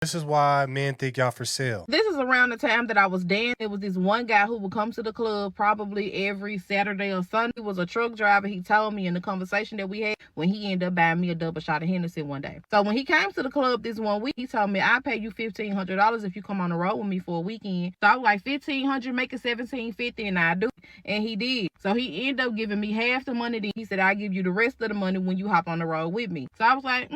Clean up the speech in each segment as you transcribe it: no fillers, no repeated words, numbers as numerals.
This is why men think y'all for sale. This is around the time that I was dancing. It was this one guy who would come to the club probably every Saturday or Sunday. He was a truck driver. He told me in the conversation that we had when he ended up buying me a double shot of Hennessy one day. So when he came to the club this one week, he told me, I'll pay you $1,500 if you come on the road with me for a weekend. So I was like, $1,500, make it $1,750, and I do. And he did. So he ended up giving me half the money. Then he said, I'll give you the rest of the money when you hop on the road with me. So I was like,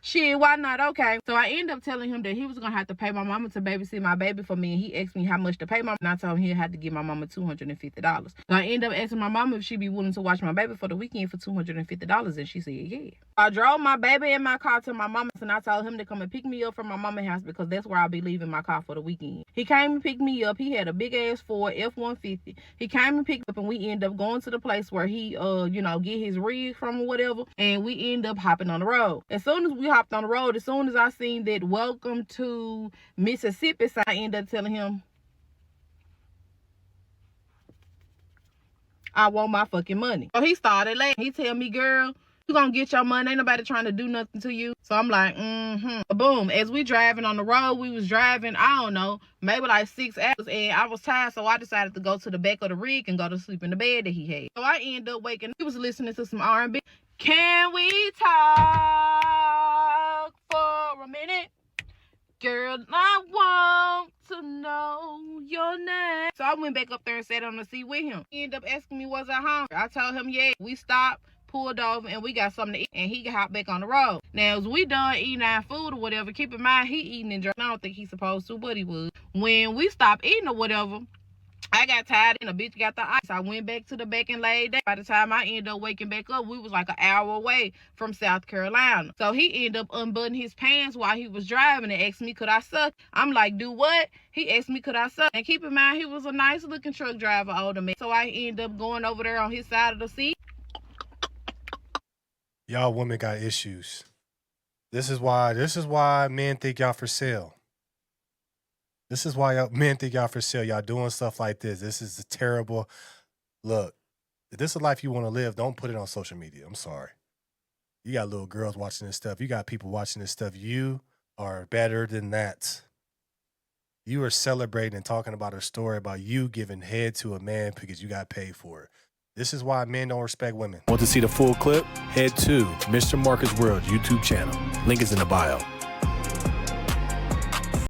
shit, why not? Okay. So I ended up telling him that he was going to have to pay my mama to babysit my baby for me. And he asked me how much to pay my mama. And I told him he had to give my mama $250. So I ended up asking my mama if she'd be willing to watch my baby for the weekend for $250. And she said, yeah. I drove my baby in my car to my mama's, and I told him to come and pick me up from my mama's house because that's where I'll be leaving my car for the weekend. He came and picked me up. He had a big ass Ford F-150. He came and picked up, and we ended up going to the place where he, get his rig from or whatever. And we ended up hopping on the road. As soon as we hopped on the road, as soon as I seen that welcome to Mississippi sign, I ended up telling him, I want my fucking money. So he started laughing. He tell me, girl, you gonna get your money. Ain't nobody trying to do nothing to you. So I'm like, Boom. As we driving on the road, we was driving, I don't know, maybe like 6 hours. And I was tired, so I decided to go to the back of the rig and go to sleep in the bed that he had. So I ended up waking. He was listening to some R&B. Can we talk for a minute? Girl, I want to know your name. So I went back up there and sat on the seat with him. He ended up asking me, was I hungry? I told him, yeah. We stopped, pulled over, and we got something to eat, and he hopped back on the road. Now, as we done eating our food or whatever, keep in mind, he eating and drinking. I don't think he's supposed to, but he would. When we stopped eating or whatever, I got tired and the bitch got the ice. I went back to the back and laid down. By the time I ended up waking back up, we was like an hour away from South Carolina. So he ended up unbuttoning his pants while he was driving and asked me, could I suck? I'm like, do what? He asked me, could I suck? And keep in mind, he was a nice looking truck driver, older man. So I ended up going over there on his side of the seat. Y'all women got issues. This is why men think y'all for sale. This is why men think y'all for sale. Y'all doing stuff like this. This is a terrible. Look, if this is a life you want to live, don't put it on social media. I'm sorry. You got little girls watching this stuff. You got people watching this stuff. You are better than that. You are celebrating and talking about a story about you giving head to a man because you got paid for it. This is why men don't respect women. Want to see the full clip? Head to Mr. Marcus World YouTube channel. Link is in the bio.